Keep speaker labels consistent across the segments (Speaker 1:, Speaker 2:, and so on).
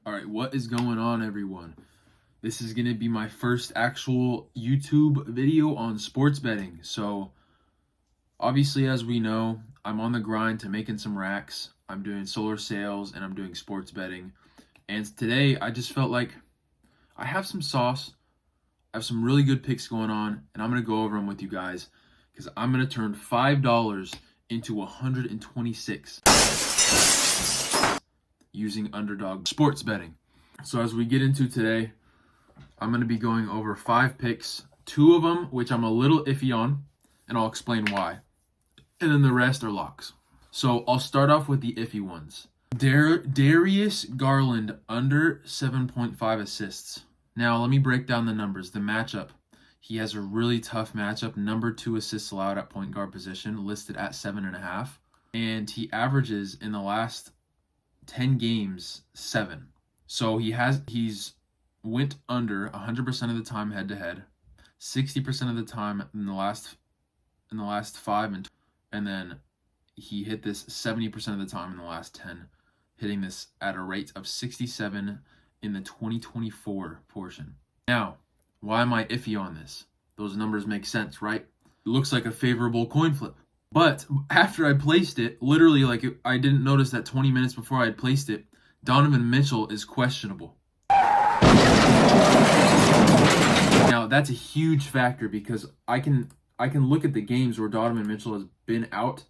Speaker 1: All right, what is going on, everyone? This is going to be my first actual YouTube video on sports betting. So, obviously, as we know, I'm on the grind to making some racks. I'm doing solar sales and I'm doing sports betting. And today, I just felt like I have some sauce. I have some really good picks going on, and I'm going to go over them with you guys because I'm going to turn $5 into 126 using underdog sports betting. So as we get into today, I'm going to be going over 5 picks, 2 of them which I'm a little iffy on, and I'll explain why. And then the rest are locks. So I'll start off with the iffy ones. Darius Garland under 7.5 assists. Now let me break down the numbers. The matchup. He has a really tough matchup. Number 2 assists allowed at point guard position, listed at 7.5. And he averages in the last 10 games 7. So he's went under 100% of the time head to head, 60% of the time in the last 5, and then he hit this 70% of the time in the last 10, hitting this at a rate of 67 in the 2024 portion. Now, why am I iffy on this? Those numbers make sense, right? It looks like a favorable coin flip. But after I placed it, literally I didn't notice that 20 minutes before I had placed it, Donovan Mitchell is questionable. Now, that's a huge factor because I can look at the games where Donovan Mitchell has been out.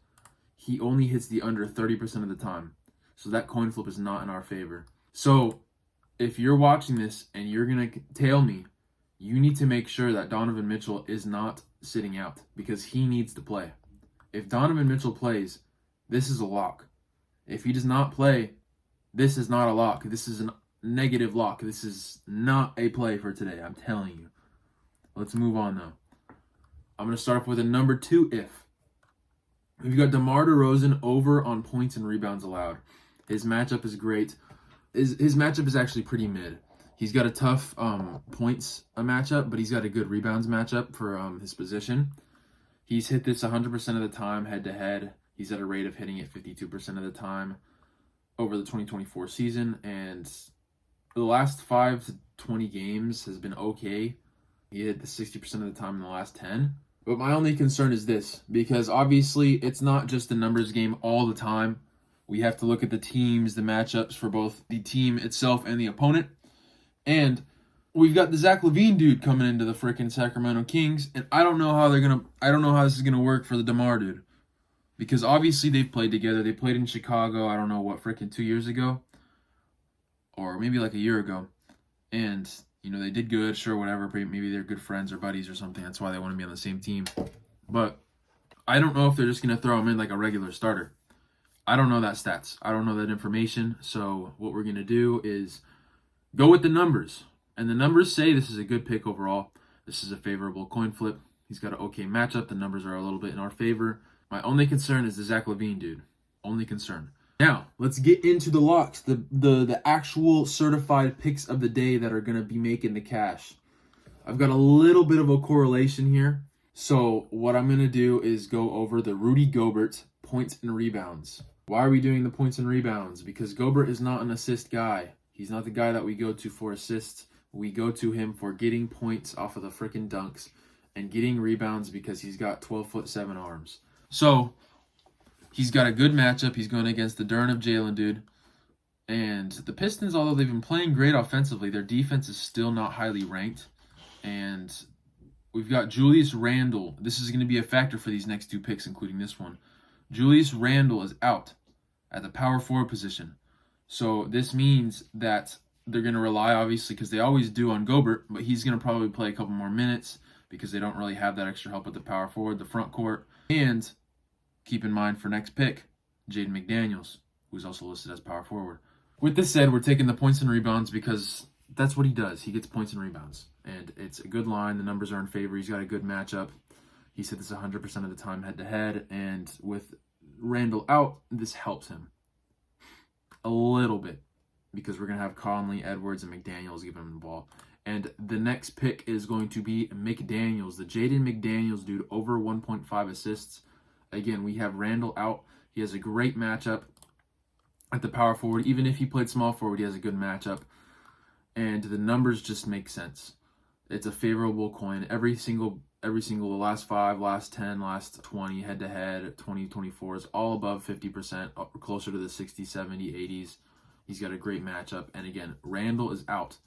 Speaker 1: He only hits the under 30% of the time. So that coin flip is not in our favor. So if you're watching this and you're going to tail me, you need to make sure that Donovan Mitchell is not sitting out because he needs to play. If Donovan Mitchell plays, this is a lock. If he does not play, this is not a lock. This is a negative lock. This is not a play for today, I'm telling you. Let's move on, though. I'm going to start off with a number 2 if. We've got DeMar DeRozan over on points and rebounds allowed. His matchup is great. His matchup is actually pretty mid. He's got a tough points matchup, but he's got a good rebounds matchup for his position. He's hit this 100% of the time head-to-head. He's at a rate of hitting it 52% of the time over the 2024 season. And the last 5 to 20 games has been okay. He hit the 60% of the time in the last 10. But my only concern is this, because obviously it's not just a numbers game all the time. We have to look at the teams, the matchups for both the team itself and the opponent. And we've got the Zach LaVine dude coming into the freaking Sacramento Kings, and I don't know how this is gonna work for the DeMar dude, because obviously they've played together. They played in Chicago. I don't know what, freaking 2 years ago, or maybe like a year ago, and they did good. Sure, whatever. Maybe they're good friends or buddies or something. That's why they want to be on the same team. But I don't know if they're just gonna throw him in like a regular starter. I don't know that stats. I don't know that information. So what we're gonna do is go with the numbers. And the numbers say this is a good pick overall. This is a favorable coin flip. He's got an okay matchup. The numbers are a little bit in our favor. My only concern is the Zach LaVine dude. Only concern. Now, let's get into the locks. The actual certified picks of the day that are going to be making the cash. I've got a little bit of a correlation here. So what I'm going to do is go over the Rudy Gobert points and rebounds. Why are we doing the points and rebounds? Because Gobert is not an assist guy. He's not the guy that we go to for assists. We go to him for getting points off of the freaking dunks and getting rebounds because he's got 12'7" arms. So he's got a good matchup. He's going against the Durn of Jalen dude. And the Pistons, although they've been playing great offensively, their defense is still not highly ranked. And we've got Julius Randle. This is going to be a factor for these next 2 picks, including this one. Julius Randle is out at the power forward position. So this means that they're going to rely, obviously, because they always do on Gobert, but he's going to probably play a couple more minutes because they don't really have that extra help at the power forward, the front court. And keep in mind for next pick, Jaden McDaniels, who's also listed as power forward. With this said, we're taking the points and rebounds because that's what he does. He gets points and rebounds. And it's a good line. The numbers are in favor. He's got a good matchup. He's hit this 100% of the time head-to-head. And with Randall out, this helps him a little bit because we're going to have Conley, Edwards, and McDaniels giving him the ball. And the next pick is going to be McDaniels, the Jaden McDaniels dude, over 1.5 assists. Again, we have Randall out. He has a great matchup. at the power forward. Even if he played small forward, he has a good matchup. And the numbers just make sense. It's a favorable coin. Every single the last 5, last 10, last 20 head-to-head, 2024 is all above 50%, closer to the 60, 70, 80s. He's got a great matchup. And again, Randall is out.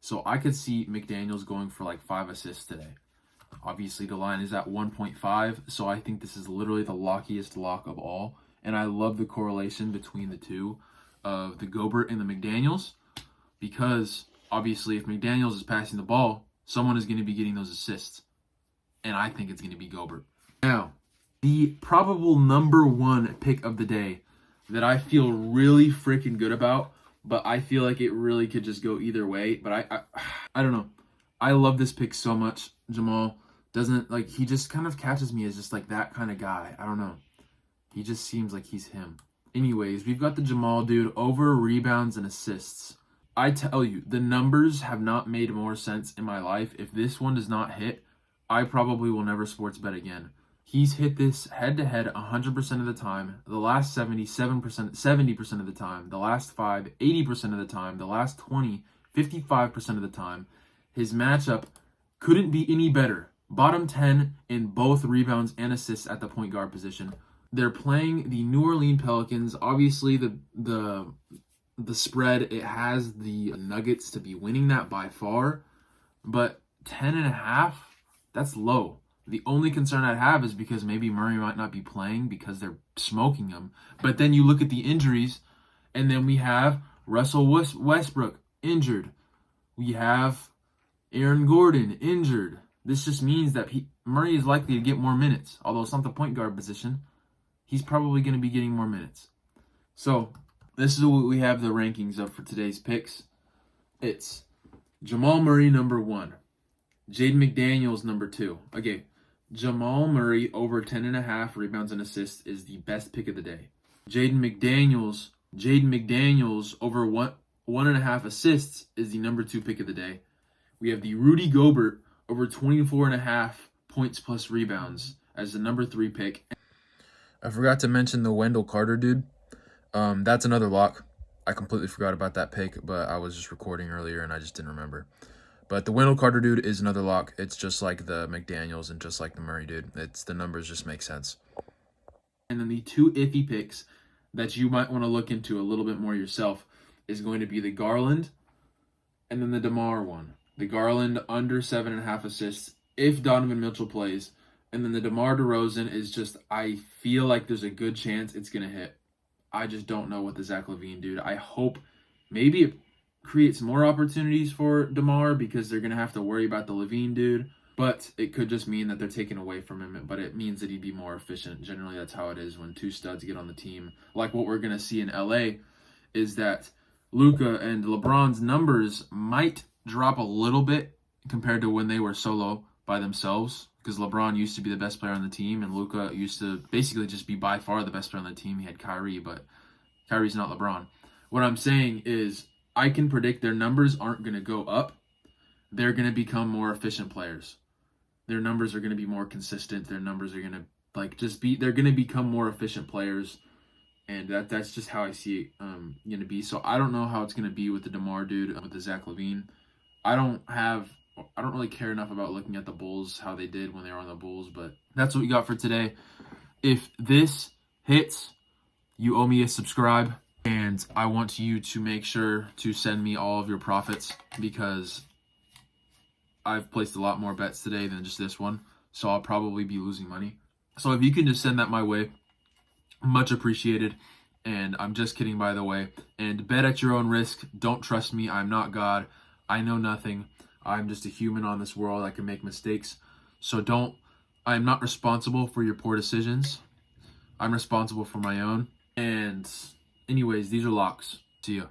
Speaker 1: So I could see McDaniels going for like 5 assists today. Obviously, the line is at 1.5, so I think this is literally the lockiest lock of all. And I love the correlation between the two of the Gobert and the McDaniels, because obviously if McDaniels is passing the ball, someone is going to be getting those assists. And I think it's going to be Gobert. Now, the probable number 1 pick of the day that I feel really freaking good about, but I feel like it really could just go either way. But I don't know. I love this pick so much. Jamal doesn't, like, he just kind of catches me as just like that kind of guy. I don't know. He just seems like he's him. Anyways, we've got the Jamal dude over rebounds and assists. I tell you, the numbers have not made more sense in my life. If this one does not hit, I probably will never sports bet again. He's hit this head-to-head 100% of the time, the last 70% of the time, the last 5, 80% of the time, the last 20, 55% of the time. His matchup couldn't be any better. Bottom 10 in both rebounds and assists at the point guard position. They're playing the New Orleans Pelicans. Obviously, the spread, it has the Nuggets to be winning that by far, but 10.5, that's low. The only concern I'd have is because maybe Murray might not be playing because they're smoking him. But then you look at the injuries, and then we have Russell Westbrook injured. We have Aaron Gordon injured. This just means that Murray is likely to get more minutes. Although it's not the point guard position, he's probably going to be getting more minutes. So this is what we have the rankings of for today's picks. It's Jamal Murray number 1. Jaden McDaniels number 2. Okay, Jamal Murray over 10.5 rebounds and assists is the best pick of the day. Jaden McDaniels over 1.5 assists is the number 2 pick of the day. We have the Rudy Gobert over 24.5 points plus rebounds as the number 3 pick. I forgot to mention the Wendell Carter dude. That's another lock. I completely forgot about that pick, but I was just recording earlier and I just didn't remember. But the Wendell Carter dude is another lock. It's just like the McDaniels and just like the Murray dude. The numbers just make sense. And then the 2 iffy picks that you might want to look into a little bit more yourself is going to be the Garland and then the DeMar one. The Garland under 7.5 assists if Donovan Mitchell plays. And then the DeMar DeRozan is just, I feel like there's a good chance it's going to hit. I just don't know with the Zach LaVine dude. I hope maybe it creates more opportunities for DeMar because they're going to have to worry about the LaVine dude. But it could just mean that they're taking away from him. But it means that he'd be more efficient. Generally, that's how it is when 2 studs get on the team. Like what we're going to see in LA is that Luka and LeBron's numbers might drop a little bit compared to when they were solo by themselves. Because LeBron used to be the best player on the team, and Luka used to basically just be by far the best player on the team. He had Kyrie, but Kyrie's not LeBron. What I'm saying is I can predict their numbers aren't going to go up. They're going to become more efficient players. Their numbers are going to be more consistent. Their numbers are going to they're going to become more efficient players. And that's just how I see it going to be. So I don't know how it's going to be with the DeMar dude, with the Zach LaVine. I don't really care enough about looking at the Bulls, how they did when they were on the Bulls, but that's what we got for today. If this hits, you owe me a subscribe, and I want you to make sure to send me all of your profits because I've placed a lot more bets today than just this one, so I'll probably be losing money. So if you can just send that my way, much appreciated. And I'm just kidding, by the way. And bet at your own risk. Don't trust me. I'm not God. I know nothing. I'm just a human on this world. I can make mistakes. So I'm not responsible for your poor decisions. I'm responsible for my own. And anyways, these are locks. See ya.